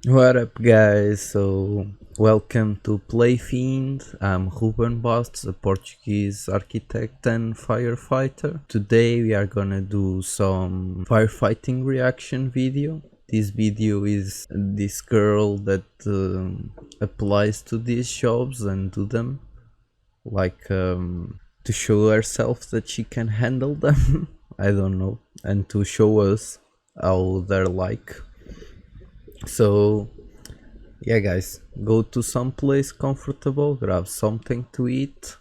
What up, guys? So, welcome to Playfiend. I'm Ruben Bastos, a Portuguese architect and firefighter. Today we are gonna do some firefighting reaction video. This video is this girl that applies to these jobs and do them, like to show herself that she can handle them. I don't know, and to show us how they're like. So yeah, guys, go to some place comfortable, grab something to eat,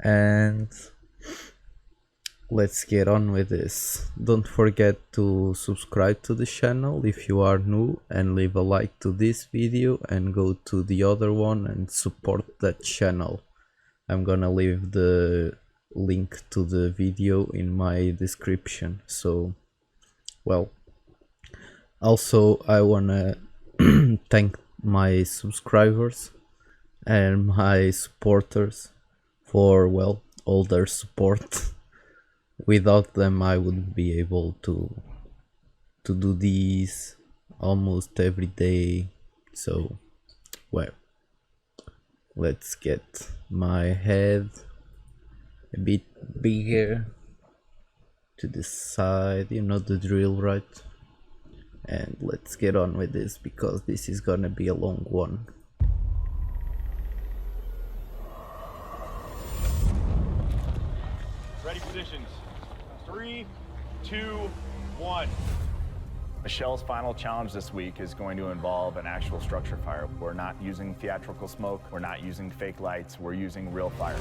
and let's get on with this. Don't forget to subscribe to the channel if you are new, and leave a like to this video and go to the other one and support that channel. I'm gonna leave the link to the video in my description. So, well, also I wanna thank my subscribers and my supporters for, well, all their support. Without them I wouldn't be able to do these almost every day. So, well, let's get my head a bit bigger to the side, you know the drill, right? And let's get on with this because this is gonna be a long one. Ready positions. 3, 2, 1. Michelle's final challenge this week is going to involve an actual structure fire. We're not using theatrical smoke, we're not using fake lights, we're using real fire.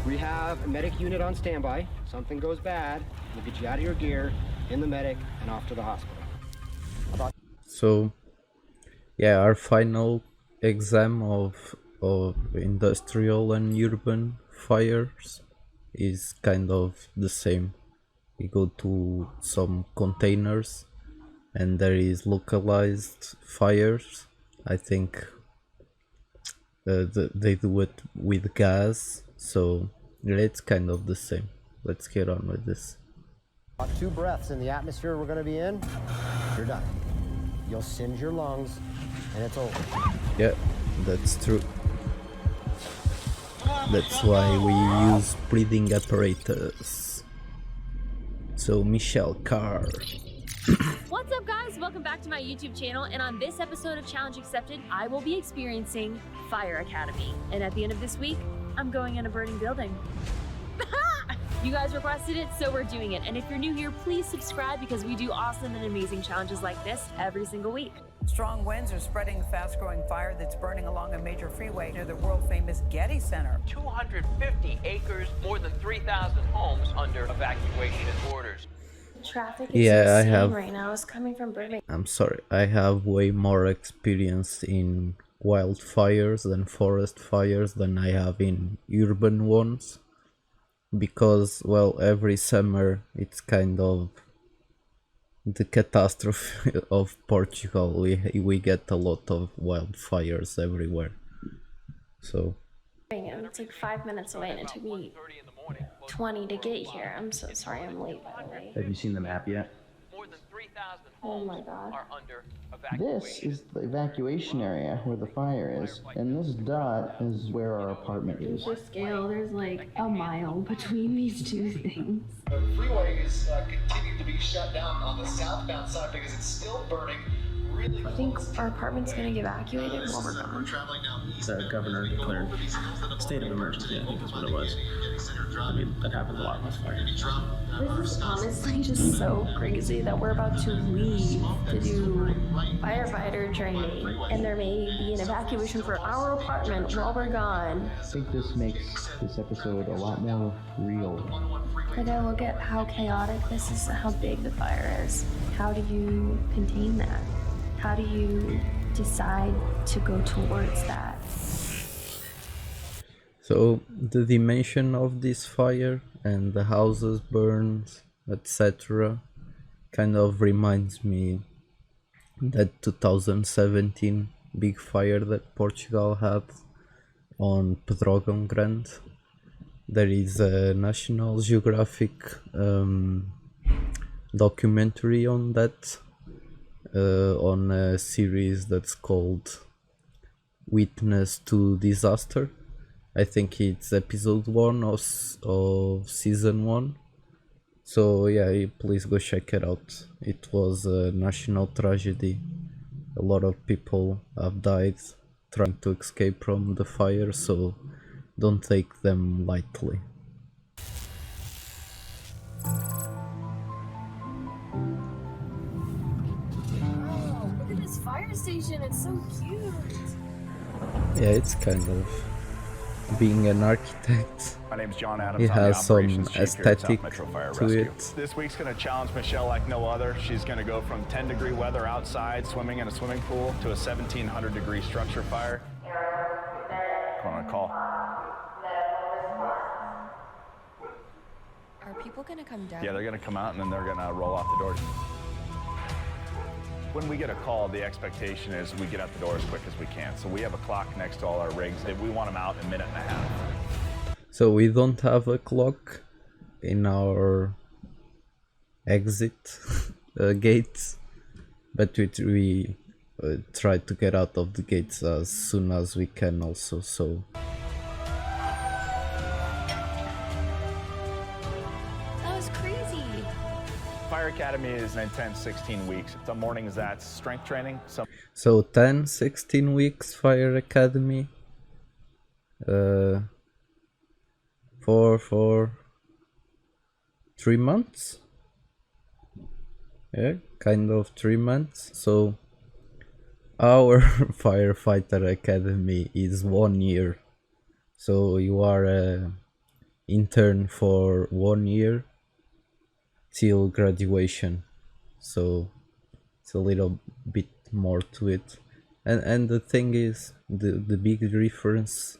We have a medic unit on standby. If something goes bad, we'll get you out of your gear, in the medic, and off to the hospital. So yeah, our final exam of industrial and urban fires is kind of the same. We go to some containers and there is localized fires. I think they do it with gas, so it's kind of the same. Let's get on with this. About 2 breaths in the atmosphere we're going to be in, you're done. You'll singe your lungs, and it's over. Yeah, that's true. That's why we use breathing apparatus. So Michelle, Khare. What's up, guys? Welcome back to my YouTube channel, and on this episode of Challenge Accepted, I will be experiencing Fire Academy. And at the end of this week, I'm going in a burning building. You guys requested it, so we're doing it. And if you're new here, please subscribe because we do awesome and amazing challenges like this every single week. Strong winds are spreading fast-growing fire that's burning along a major freeway near the world-famous Getty Center. 250 acres, more than 3,000 homes under evacuation orders. Traffic is Yeah, I insane have. right now. It's coming from Birmingham. I'm sorry, I have way more experience in wildfires and forest fires than I have in urban ones, because, well, every summer it's kind of the catastrophe of Portugal. We get a lot of wildfires everywhere. So It's like 5 minutes away, and it took me 20 to get here. I'm so sorry I'm late, by the way. Have you seen the map yet? More than 3,000 Oh homes my God. are under This evacuation. is the evacuation area where the fire is, and this dot is where our apartment is. For scale, there's like a mile between these two things. The freeway is continuing to be shut down on the southbound side because it's still burning really I think our apartment's gonna get evacuated while we're We're gone. traveling now east. The governor declared state of emergency, I think is what it was. I mean, that happens a lot with fire. This is honestly just so crazy that we're about to leave to do firefighter training, and there may be an evacuation for our apartment while we're gone. I think this makes this episode a lot more real. Like, I look at how chaotic this is, how big the fire is. How do you contain that? How do you decide to go towards that? So the dimension of this fire and the houses burned, etc., kind of reminds me that 2017 big fire that Portugal had on Pedrógão Grande. There is a National Geographic documentary on that on a series that's called Witness to Disaster. I think it's episode 1 of season 1. So yeah, please go check it out. It was a national tragedy. A lot of people have died trying to escape from the fire, so don't take them lightly. Oh, look at this fire station, it's so cute. Yeah, it's kind of being an architect. My name's John Adams. It I'm the has some operations chief here at South aesthetic Metro Fire to Rescue. it. This week's going to challenge Michelle like no other. She's going to go from 10-degree weather outside, swimming in a swimming pool, to a 1,700-degree structure fire. Going on a call. Are people gonna come down? Yeah, they're going to come out and then they're going to roll off the doors. When we get a call, the expectation is we get out the door as quick as we can. So we have a clock next to all our rigs. We want them out in a minute and a half. So we don't have a clock in our exit gates, but we try to get out of the gates as soon as we can also, so... That was crazy. Fire Academy is an intense 16 weeks. Some mornings that's strength training. So 16 weeks Fire Academy. For 3 months. Yeah, kind of 3 months. So our Firefighter Academy is 1 year. So you are a intern for 1 year till graduation. So it's a little bit more to it. And the thing is, the big difference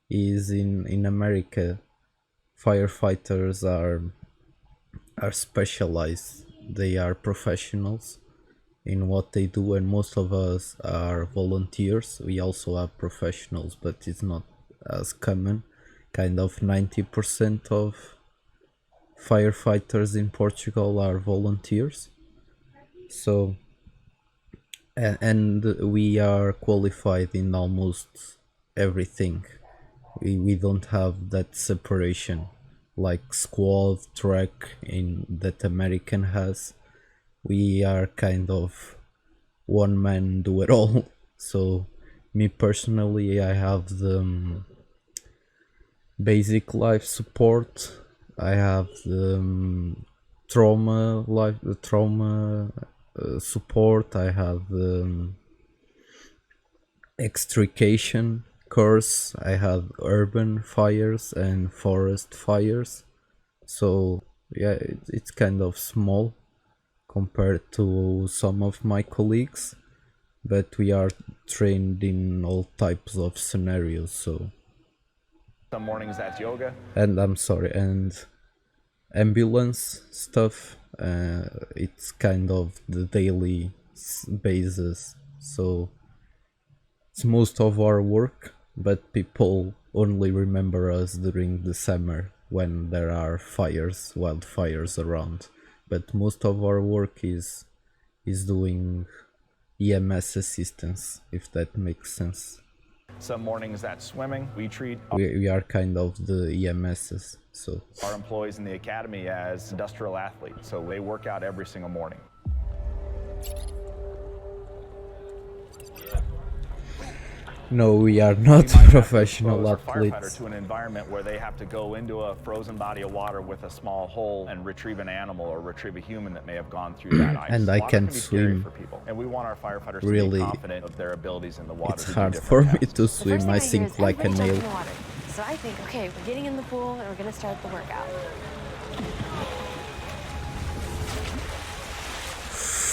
is in America, firefighters are specialized. They are professionals in what they do, and most of us are volunteers. We also have professionals, but it's not as common. Kind of 90% of firefighters in Portugal are volunteers. So and we are qualified in almost everything. We don't have that separation like squad, track that American has. We are kind of one man do it all. So me personally, I have the basic life support. I have the trauma support. I have the extrication course. I have urban fires and forest fires. So yeah, it's kind of small compared to some of my colleagues, but we are trained in all types of scenarios. So some mornings that's yoga. And I'm sorry, and ambulance stuff. It's kind of the daily basis. So it's most of our work, but people only remember us during the summer when there are fires, wildfires around. But most of our work is doing EMS assistance, if that makes sense. Some mornings that's swimming. We are kind of the EMSs, so our employees in the academy as industrial athletes, so they work out every single morning. No, we are not professional athletes. To an environment where they have to go into a frozen body of water with a small hole and retrieve an animal or retrieve a human that may have gone through that ice. And I can't swim. For people. And we want our firefighters really, to be confident of their abilities in the water. It's hard for me to swim. I sink like a nail. So I think, okay, we're getting in the pool and we're gonna start the workout.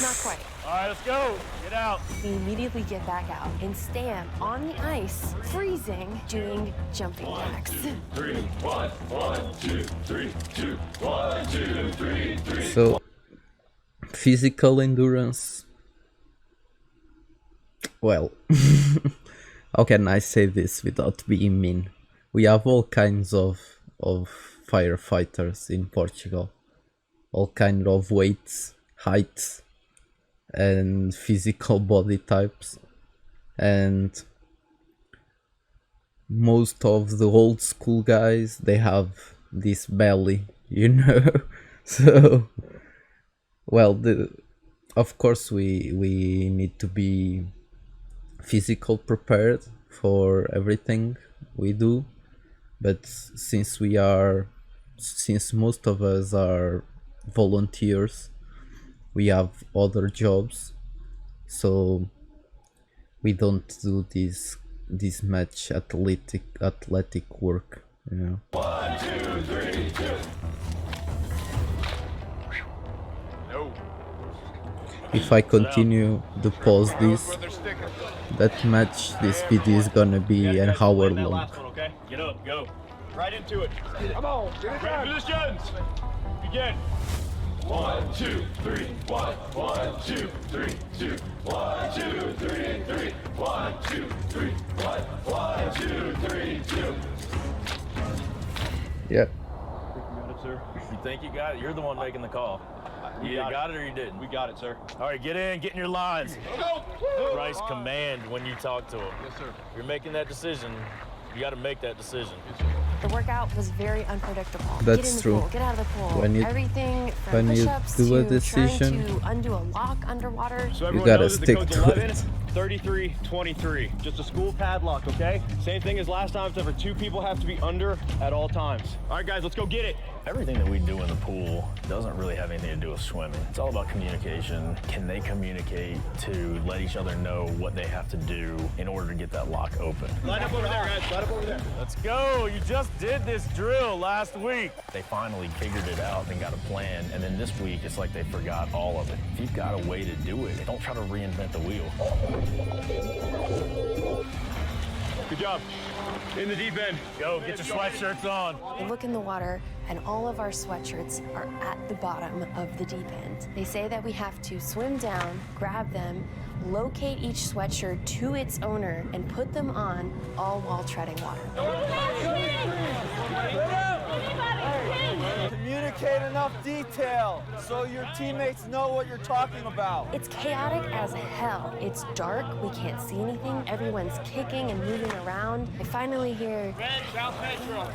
Not quite. All right, let's go. Get out. We immediately get back out and stand on the ice, freezing, doing jumping jacks. 3, 1, 1, 2, 3, 2, 1, 2, 3, 3. So, physical endurance. Well, how can I say this without being mean? We have all kinds of firefighters in Portugal. All kinds of weights, heights. and physical body types, and most of the old school guys, they have this belly, you know. So, well, of course we need to be physical prepared for everything we do, but since most of us are volunteers, we have other jobs, so we don't do this much athletic work, you know. 1, 2, 3, 2. No. If I continue to pause this, that much this video is gonna be an hour long. Okay, get up, go. Right into it. Come on, get positions. Begin. 1, 2, 3, 1, 1, 2, 3, 2, 1, 2, 3, 3, 1, 2, 3, 1, 1, 2, 3, 2. Yeah. Sir, you think you got it? You're the one making the call. You got it or you didn't? We got it, sir. All right, get in your lines. Go! Price command when you talk to him. Yes, sir. You're making that decision. You got to make that decision. The workout was very unpredictable. That's get in the true. Pool, get out of the pool. When you- Everything from when you push-ups do a to decision, trying to undo a lock underwater. So you everyone gotta knows that stick the code's to 11, it. 33, 23. Just a school padlock, okay? Same thing as last time, except for 2 people have to be under at all times. All right, guys, let's go get it. Everything that we do in the pool doesn't really have anything to do with swimming. It's all about communication. Can they communicate to let each other know what they have to do in order to get that lock open? Line up over there, guys. Line up over there. Let's go. You just did this drill last week. They finally figured it out and got a plan. And then this week, it's like they forgot all of it. If you've got a way to do it, don't try to reinvent the wheel. Good job. In the deep end. Go, get your sweatshirts on. I look in the water and all of our sweatshirts are at the bottom of the deep end. They say that we have to swim down, grab them, locate each sweatshirt to its owner, and put them on, all while treading water. Communicate enough detail so your teammates know what you're talking about. It's chaotic as hell. It's dark, we can't see anything, everyone's kicking and moving around. I finally hear, South Metro.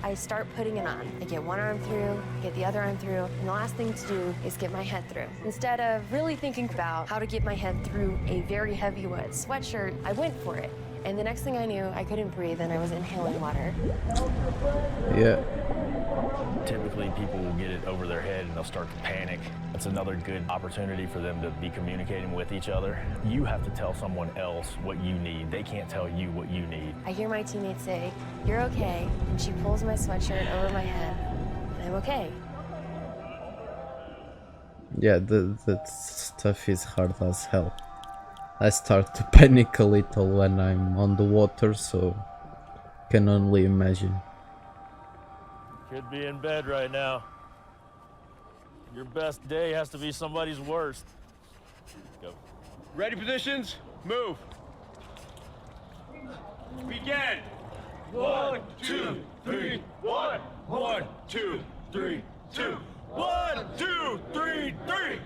I start putting it on. I get one arm through, get the other arm through, and the last thing to do is get my head through. Instead of really thinking about how to get my head through a very heavy wet sweatshirt, I went for it. And the next thing I knew, I couldn't breathe and I was inhaling water. Yeah. Typically, people will get it over their head and they'll start to panic. It's another good opportunity for them to be communicating with each other. You have to tell someone else what you need. They can't tell you what you need. I hear my teammate say, "You're okay," and she pulls my sweatshirt over my head, and I'm okay. Yeah, that stuff is hard as hell. I start to panic a little when I'm on the water, so can only imagine. Could be in bed right now. Your best day has to be somebody's worst. Go. Ready positions, move. Begin. 1, 2, 3, 1, 1, 2, 3, 2, 1, 2, 3, 3.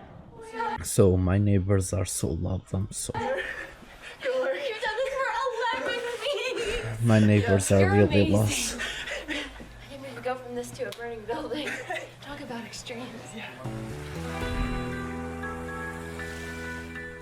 So my neighbors are so loud, I'm sorry. You've done this for 11 weeks. My neighbors are You're really amazing. lost. I can't believe we go from this to a burning building. Talk about extremes.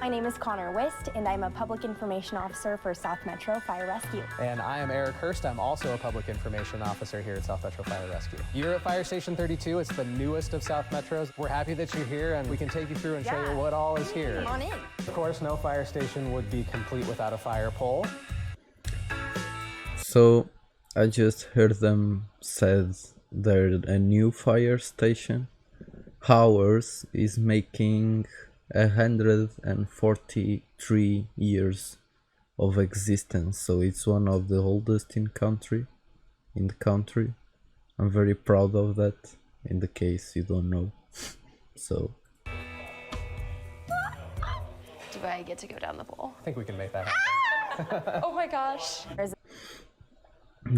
My name is Connor Wist, and I'm a Public Information Officer for South Metro Fire Rescue. And I am Eric Hurst. I'm also a Public Information Officer here at South Metro Fire Rescue. You're at Fire Station 32. It's the newest of South Metros. We're happy that you're here, and we can take you through and show you what all is here. Come on in. Of course, no fire station would be complete without a fire pole. So I just heard them said there's a new fire station. Ours is making 143 years of existence, so it's one of the oldest in the country. I'm very proud of that, in the case you don't know. So Do I get to go down the pole? I think we can make that happen. Oh my gosh.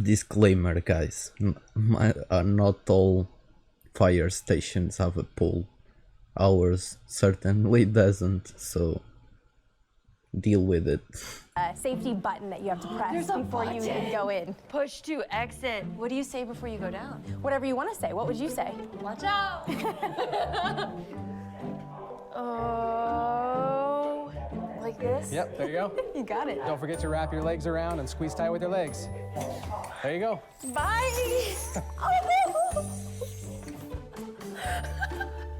disclaimer, guys, not all fire stations have a pool. Ours certainly doesn't, so deal with it. Safety button that you have to press before you go in. Push to exit. What do you say before you go down? Whatever you want to say. What would you say? Watch out. Oh, like this? Yep, there you go. You got it. Don't forget to wrap your legs around and squeeze tight with your legs. There you go. Bye.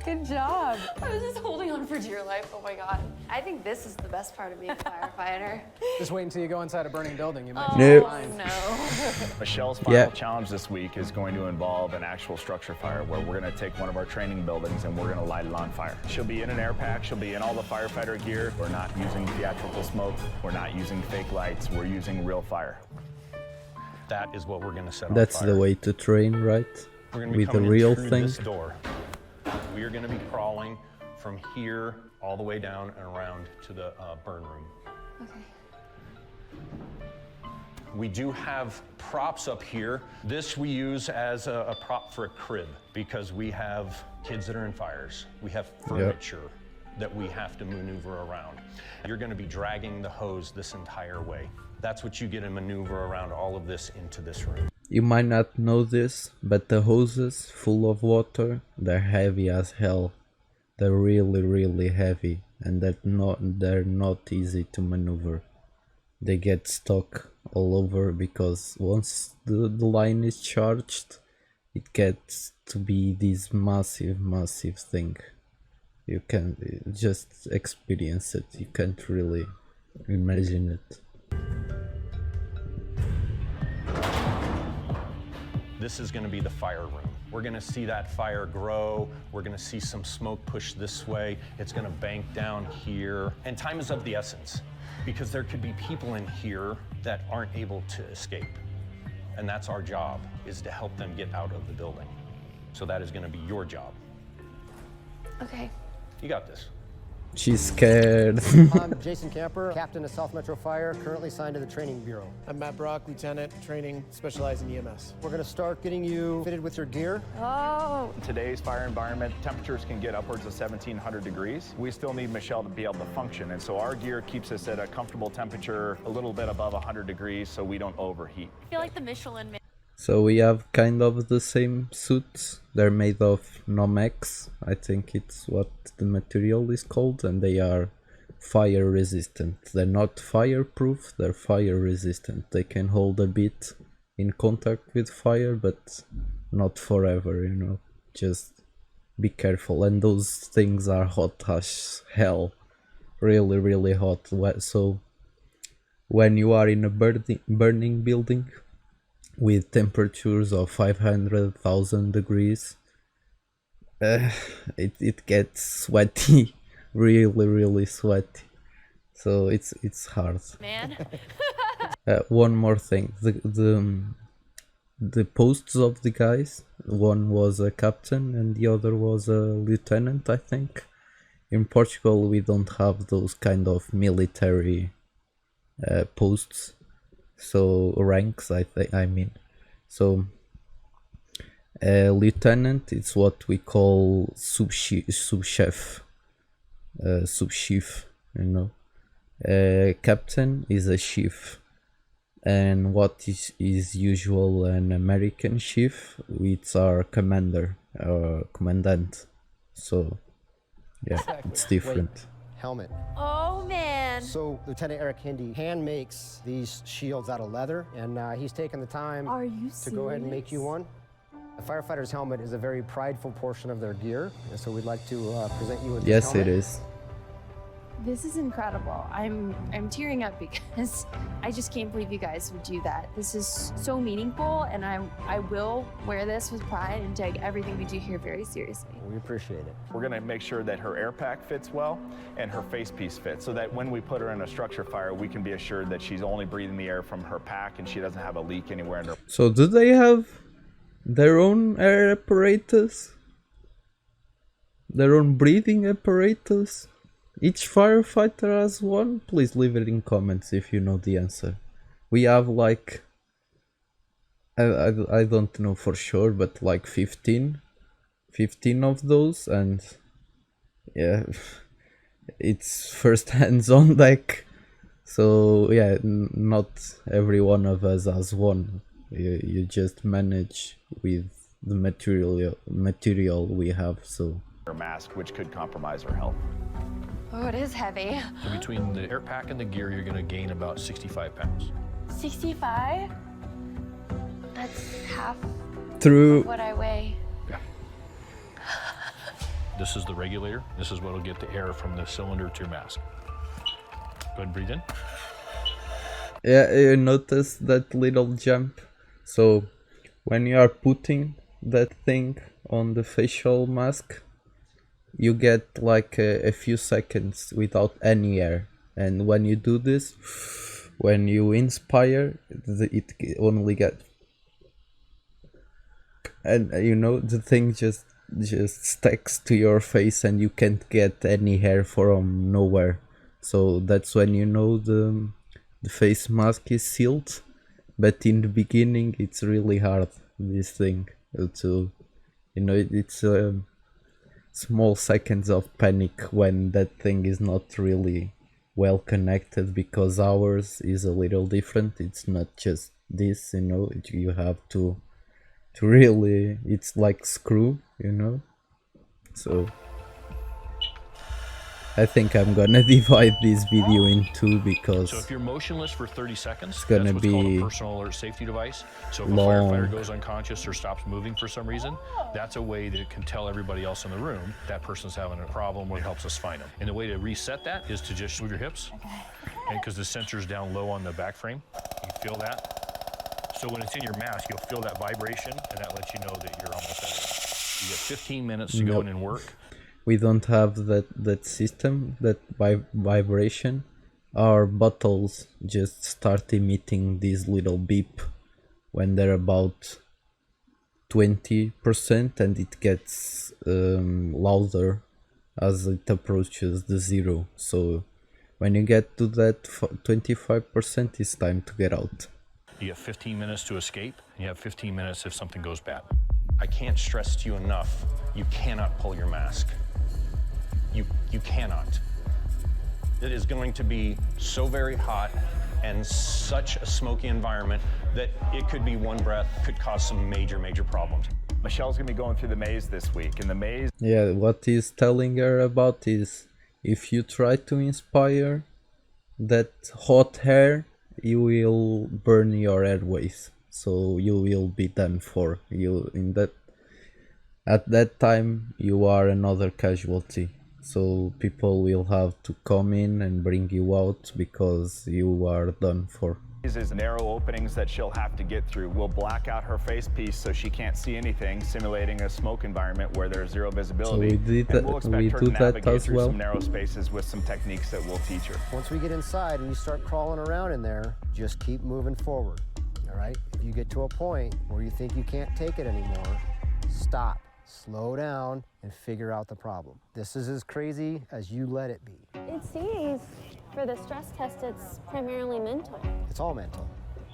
Good job. I was just holding on for dear life. Oh my God. I think this is the best part of being a firefighter. Just wait until you go inside a burning building. You might Nope. No. Michelle's final challenge this week is going to involve an actual structure fire where we're going to take one of our training buildings and we're going to light it on fire. She'll be in an air pack. She'll be in all the firefighter gear. We're not using theatrical smoke. We're not using fake lights. We're using real fire. That is what we're going to set on That's fire. the way to train, right? We're going to be With the coming real in through thing. this door. We are going to be crawling from here all the way down and around to the burn room. Okay. We do have props up here. This we use as a prop for a crib because we have kids that are in fires. We have furniture that we have to maneuver around. You're going to be dragging the hose this entire way. That's what you get to maneuver around all of this into this room. You might not know this, but the hoses full of water, they're heavy as hell. They're really, really heavy, and they're not easy to maneuver. They get stuck all over because once the line is charged, it gets to be this massive, massive thing. You can just experience it. You can't really imagine it. This is going to be the fire room. We're going to see that fire grow. We're going to see some smoke push this way. It's going to bank down here. And time is of the essence because there could be people in here that aren't able to escape. And that's our job, is to help them get out of the building. So that is going to be your job. Okay. You got this. She's scared. I'm Jason Camper, captain of South Metro Fire, currently signed to the Training Bureau. I'm Matt Brock, lieutenant, training, specialized in EMS. We're going to start getting you fitted with your gear. Oh. In today's fire environment, temperatures can get upwards of 1,700 degrees. We still need Michelle to be able to function, and so our gear keeps us at a comfortable temperature, a little bit above 100 degrees, so we don't overheat. I feel like the Michelin Man. So we have kind of the same suits. They're made of Nomex, I think it's what the material is called, and they are fire resistant. They're not fireproof, they're fire resistant. They can hold a bit in contact with fire, but not forever, you know. Just be careful. And those things are hot as hell. Really, really hot. So when you are in a burning building with temperatures of 500,000 degrees, it gets sweaty, really, really sweaty. So it's hard. Man. One more thing, the posts of the guys, one was a captain and the other was a lieutenant, I think. In Portugal we don't have those kind of military posts, so ranks, I mean. So lieutenant is what we call sub-chef, you know. Captain is a chief, and what is usual an American chief, it's our commander or commandant. So yeah, it's different. Wait, helmet. Oh man. So Lieutenant Eric Hindi hand makes these shields out of leather, and he's taken the time to go ahead and make you one. The firefighter's helmet is a very prideful portion of their gear, and so we'd like to present you with this helmet. Yes, it is. This is incredible. I'm tearing up because I just can't believe you guys would do that. This is so meaningful, and I will wear this with pride and take everything we do here very seriously. We appreciate it. We're going to make sure that her air pack fits well and her face piece fits, so that when we put her in a structure fire, we can be assured that she's only breathing the air from her pack and she doesn't have a leak anywhere in her. So do they have their own air apparatus? Their own breathing apparatus? Each firefighter has one? Please leave it in comments if you know the answer. We have like, I don't know for sure, but like 15 of those, and yeah, it's first hands on deck. So yeah, not every one of us has one. You just manage with the material we have. So Her mask, which could compromise her health. Oh, it is heavy. So between the air pack and the gear, you're going to gain about 65 pounds. 65? That's half True. of what I weigh. Yeah. This is the regulator. This is what will get the air from the cylinder to your mask. Go ahead and breathe in. Yeah, you notice that little jump. So when you are putting that thing on the facial mask, you get like a few seconds without any air, and when you do this, when you inspire, it only gets, and you know, the thing just sticks to your face and you can't get any hair from nowhere. So that's when you know the face mask is sealed. But in the beginning it's really hard, this thing, to, you know, it's small seconds of panic when that thing is not really well connected, because ours is a little different. It's not just this, you know, you have to really, it's like screw, you know. So I think I'm gonna divide this video in two, because So if you're motionless for 30 seconds, it's gonna that's what's called be a personal alert safety device. So if long. a firefighter goes unconscious or stops moving for some reason, that's a way that it can tell everybody else in the room that person's having a problem, or it helps us find them. And the way to reset that is to just move your hips, and because the sensor's down low on the back frame, you feel that. So when it's in your mask, you'll feel that vibration, and that lets you know that you're almost at it. You get 15 minutes to go in and work. We don't have that system, that vibration. Our bottles just start emitting this little beep when they're about 20%, and it gets louder as it approaches the zero. So when you get to that 25%, it's time to get out. You get 15 minutes to escape, and you have 15 minutes if something goes bad. I can't stress to you enough, you cannot pull your mask. You cannot. It is going to be so very hot and such a smoky environment that it could be one breath, could cause some major problems. Michelle's gonna be going through the maze this week, and the maze... Yeah, what he's telling her about is, if you try to inspire that hot hair, you will burn your airways, so you will be done for. At that time you are another casualty, so people will have to come in and bring you out because you are done for. Is narrow openings that she'll have to get through. We'll black out her face piece so she can't see anything, simulating a smoke environment where there's zero visibility. So we we'll expect her to do that navigate as through well. some narrow spaces with some techniques that we'll teach her. Once we get inside and you start crawling around in there, just keep moving forward, all right? If you get to a point where you think you can't take it anymore, stop, slow down, and figure out the problem. This is as crazy as you let it be. It seems for the stress test, it's primarily mental. It's all mental.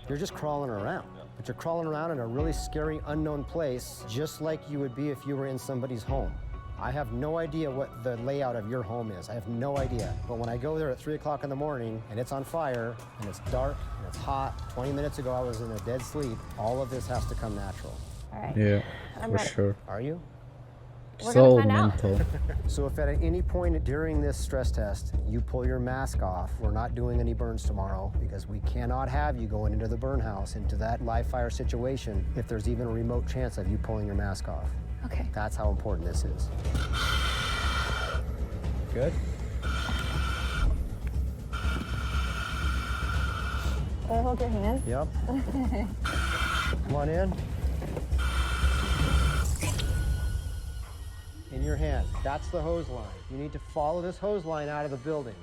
You're just crawling around, but you're crawling around in a really scary, unknown place, just like you would be if you were in somebody's home. I have no idea what the layout of your home is. I have no idea. But when I go there at 3 o'clock in the morning and it's on fire and it's dark and it's hot, 20 minutes ago I was in a dead sleep, all of this has to come natural. All right. Yeah, I'm for ready. sure. Are you? We're It's gonna all find out. mental. So if at any point during this stress test you pull your mask off, we're not doing any burns tomorrow, because we cannot have you going into the burn house, into that live fire situation, if there's even a remote chance of you pulling your mask off. Okay. That's how important this is. Good? Can I hold your hand? Yep. Come on in. In your hand. That's the hose line. You need to follow this hose line out of the building.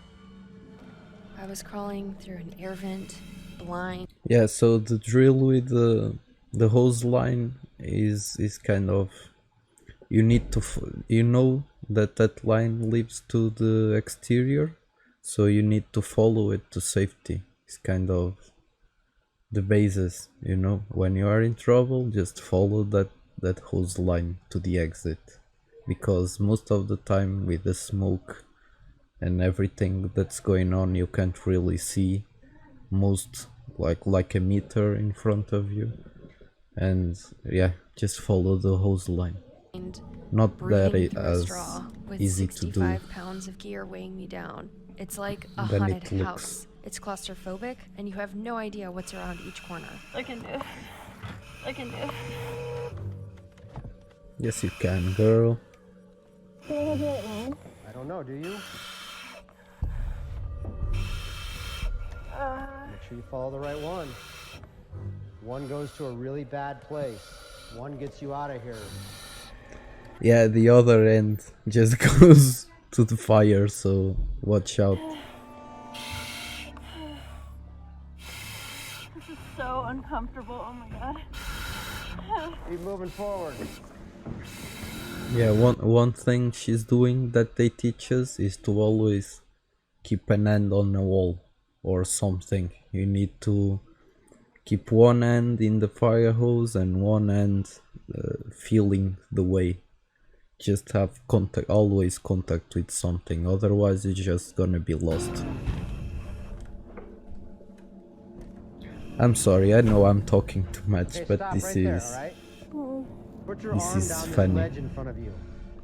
I was crawling through an air vent, blind. Yeah, so the drill with the hose line is kind of, you need to, you know that line leads to the exterior, so you need to follow it to safety. It's kind of the basis, you know. When you are in trouble, just follow that hose line to the exit. because most of the time with the smoke and everything that's going on, you can't really see most, like a meter in front of you. And yeah, just follow the hose line. Not that it as with easy to do 65 pounds of gear weighing me down. It's like a than haunted it looks. house. It's claustrophobic, and you have no idea what's around each corner. I can do. I can do. Yes, you can, girl. Do I do it wrong? I don't know, do you? Make sure you follow the right one. One goes to a really bad place. One gets you out of here. Yeah, the other end just goes to the fire, so watch out. This is so uncomfortable. Oh my god. Keep moving forward. Yeah, one thing she's doing that they teach us is to always keep an hand on a wall or something. You need to keep one hand in the fire hose and one hand feeling the way. Just have contact, always contact with something, otherwise you're just gonna be lost. I'm sorry, I know I'm talking too much, Okay, but stop this right is there, all right? Put your this arm is down this funny. ledge in front of you.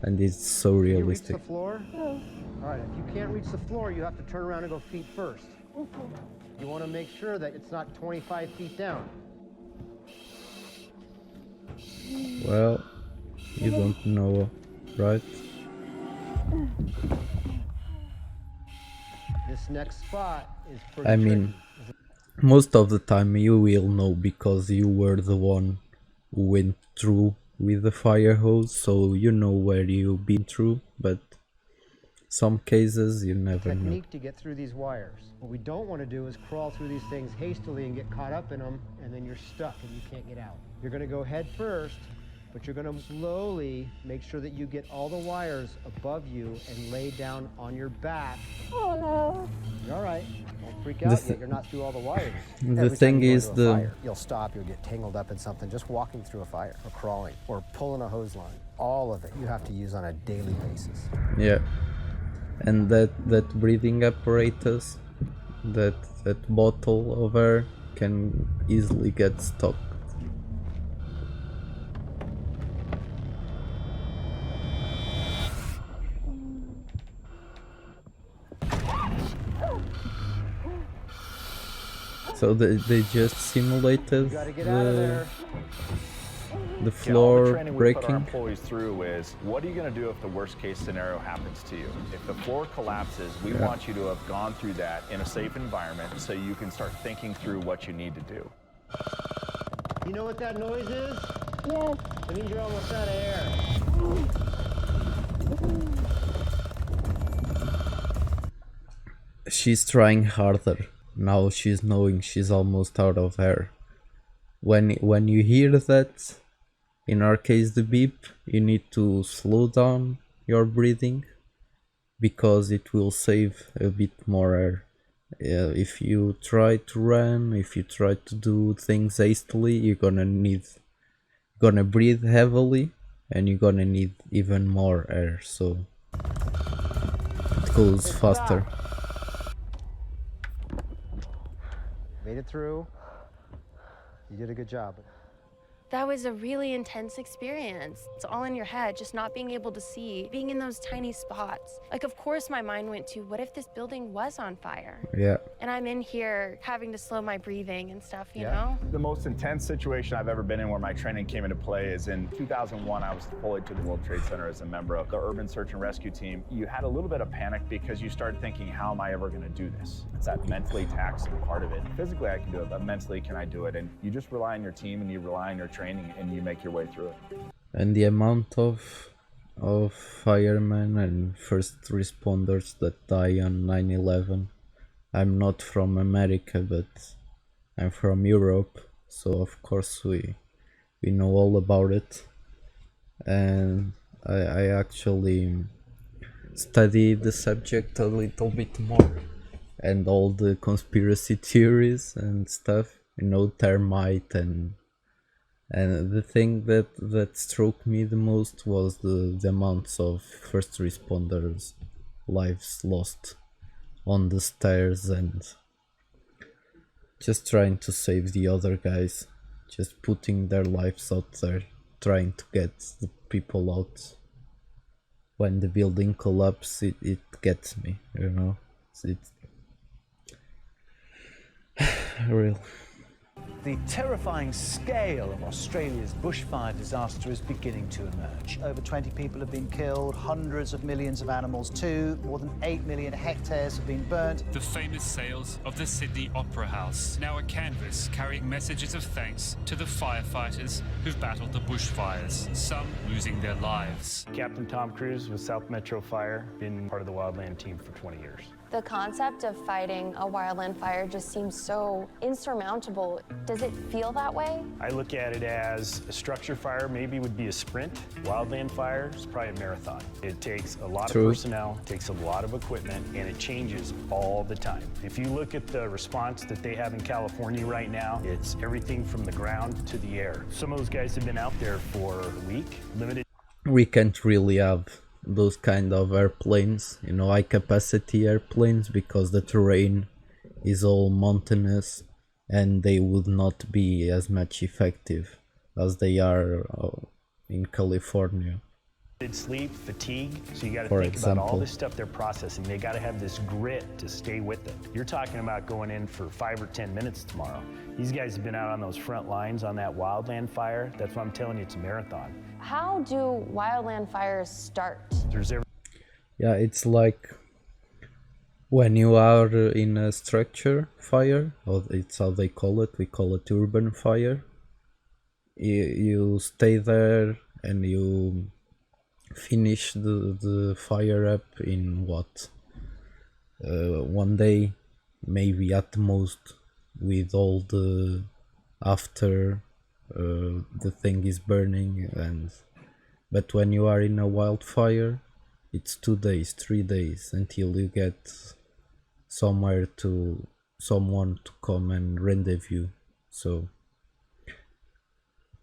And it's so Can you reach realistic. the floor? All right, if you can't reach the floor, you have to turn around and go feet first. You want to make sure that it's not 25 feet down. Well, you don't know, right? This next spot is pretty I mean, tricky. most of the time you will know because you were the one who went through with the fire hose, so you know where you've been through, but some cases you never know. Technique to get through these wires. What we don't want to do is crawl through these things hastily and get caught up in them, and then you're stuck and you can't get out. You're going to go head first, but you're going to slowly make sure that you get all the wires above you and lay down on your back. Oh no. You're all right. Don't freak out yet. You're not through all the wires. The Every thing time you go is into a the- fire, you'll stop, you'll get tangled up in something just walking through a fire or crawling or pulling a hose line. All of it you have to use on a daily basis. Yeah, and that breathing apparatus, that bottle of air can easily get stuck. So they just simulated You gotta get out of there. the Yeah, all the floor training we put our breaking. employees through is, what are you going to do if the worst case scenario happens to you? If the floor collapses, we Yeah. want you to have gone through that in a safe environment so you can start thinking through what you need to do. You know what that noise is? Yes. It means you're almost out of air. She's trying harder. Now she's knowing she's almost out of air. When you hear that, in our case the beep, you need to slow down your breathing because it will save a bit more air. If you try to run, if you try to do things hastily, you're gonna breathe heavily and you're gonna need even more air, so it goes faster. Made it through. You did a good job. That was a really intense experience. It's all in your head, just not being able to see, being in those tiny spots. Like, of course, my mind went to, what if this building was on fire? Yeah. And I'm in here having to slow my breathing and stuff, you know? The most intense situation I've ever been in where my training came into play is in 2001. I was deployed to the World Trade Center as a member of the urban search and rescue team. You had a little bit of panic because you started thinking, how am I ever going to do this? It's that mentally taxing part of it. Physically, I can do it, but mentally, can I do it? And you just rely on your team and you rely on your training and you make your way through it. And the amount of firemen and first responders that die on 9/11. I'm not from America, but I'm from Europe, so of course we know all about it. And I actually studied the subject a little bit more, and all the conspiracy theories and stuff, you know, termite and And the thing that struck me the most was the amounts of first responders lives lost on the stairs and just trying to save the other guys, just putting their lives out there, trying to get the people out. When the building collapses, it gets me, you know. It's real. The terrifying scale of Australia's bushfire disaster is beginning to emerge. Over 20 people have been killed, hundreds of millions of animals too, more than 8 million hectares have been burnt. The famous sails of the Sydney Opera House, now a canvas carrying messages of thanks to the firefighters who've battled the bushfires, some losing their lives. Captain Tom Cruise with South Metro Fire, been part of the wildland team for 20 years. The concept of fighting a wildland fire just seems so insurmountable. Does it feel that way? I look at it as a structure fire maybe would be a sprint. Wildland fire is probably a marathon. It takes a lot of personnel, takes a lot of equipment, and it changes all the time. If you look at the response that they have in California right now, it's everything from the ground to the air. Some of those guys have been out there for a week, limited. We can't really have those kind of airplanes, you know, high capacity airplanes, because the terrain is all mountainous and they would not be as much effective as they are in California. Sleep, fatigue, so you got to For think about all example. this stuff they're processing. They got to have this grit to stay with it. You're talking about going in for 5 or 10 minutes tomorrow. These guys have been out on those front lines on that wildland fire. That's why I'm telling you, it's a marathon. How do wildland fires start? Yeah, it's like when you are in a structure fire, or it's how they call it, we call it urban fire. You stay there and you finish the fire up in what? 1 day, maybe at most, with all the after the thing is burning. But when you are in a wildfire, it's 2 days, 3 days until you get someone to come and rendezvous. So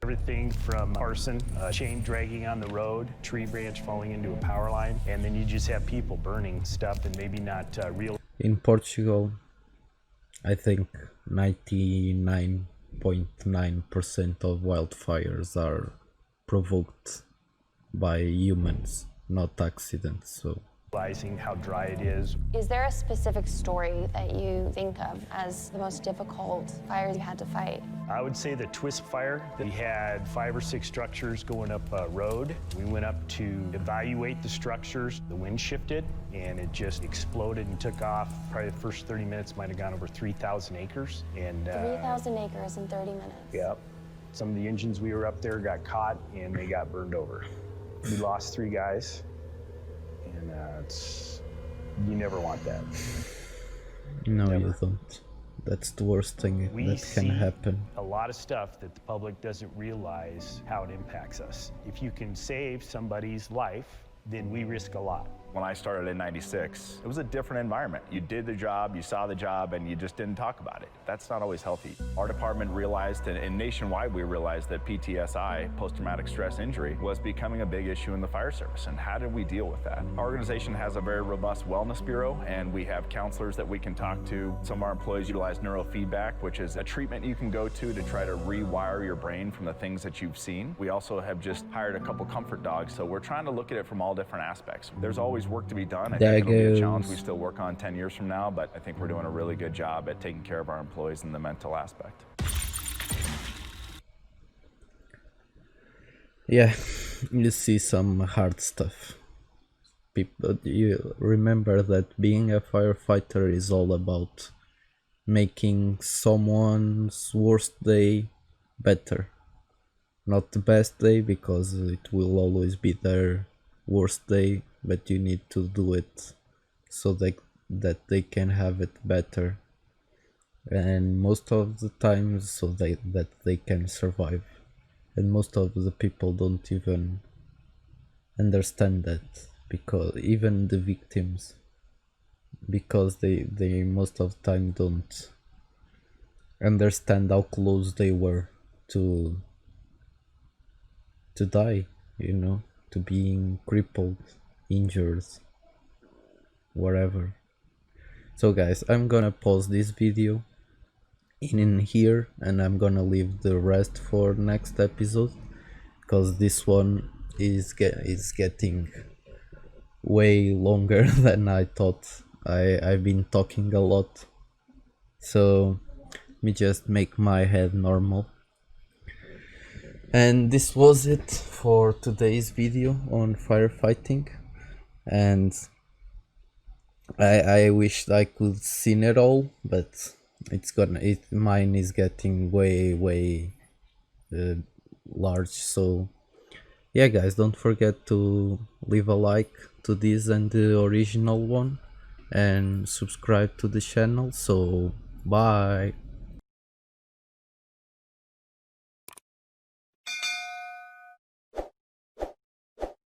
Everything from arson, chain dragging on the road, tree branch falling into a power line, and then you just have people burning stuff and maybe not real. in Portugal, I think 99.9% of wildfires are provoked by humans, not accidents. So Realizing how dry it is. Is there a specific story that you think of as the most difficult fires you had to fight? I would say the twist fire. We had 5 or 6 structures going up a road. We went up to evaluate the structures. The wind shifted and it just exploded and took off. Probably the first 30 minutes might have gone over 3,000 acres. And 3,000 acres in 30 minutes. Yep. Some of the engines we were up there got caught and they got burned over. We lost 3 guys. And you never want that. no, you don't. That's the worst thing that can happen. A lot of stuff that the public doesn't realize how it impacts us. If you can save somebody's life, then we risk a lot. When I started in '96, it was a different environment. You did the job, you saw the job, and you just didn't talk about it. That's not always healthy. Our department realized, and nationwide we realized, that PTSI, post-traumatic stress injury, was becoming a big issue in the fire service. And how did we deal with that? Our organization has a very robust wellness bureau, and we have counselors that we can talk to. Some of our employees utilize neurofeedback, which is a treatment you can go to try to rewire your brain from the things that you've seen. We also have just hired a couple comfort dogs, so we're trying to look at it from all different aspects. There's always work to be done. I think it'll be a challenge we still work on 10 years from now, but I think we're doing a really good job at taking care of our employees in the mental aspect. Yeah, you see some hard stuff. People, you remember that being a firefighter is all about making someone's worst day better. Not the best day, because it will always be their worst day, but you need to do it so that they can have it better, and most of the times so that they can survive. And most of the people don't even understand that, because even the victims, because they most of the time don't understand how close they were to to die, you know, to being crippled, injured, whatever. So guys, I'm gonna pause this video in here, and I'm gonna leave the rest for next episode, because this one is getting way longer than I thought. I've been talking a lot, so let me just make my head normal. And this was it for today's video on firefighting, and I wished I could seen it all, but mine is getting way large. So yeah guys, don't forget to leave a like to this and the original one, and subscribe to the channel. So bye.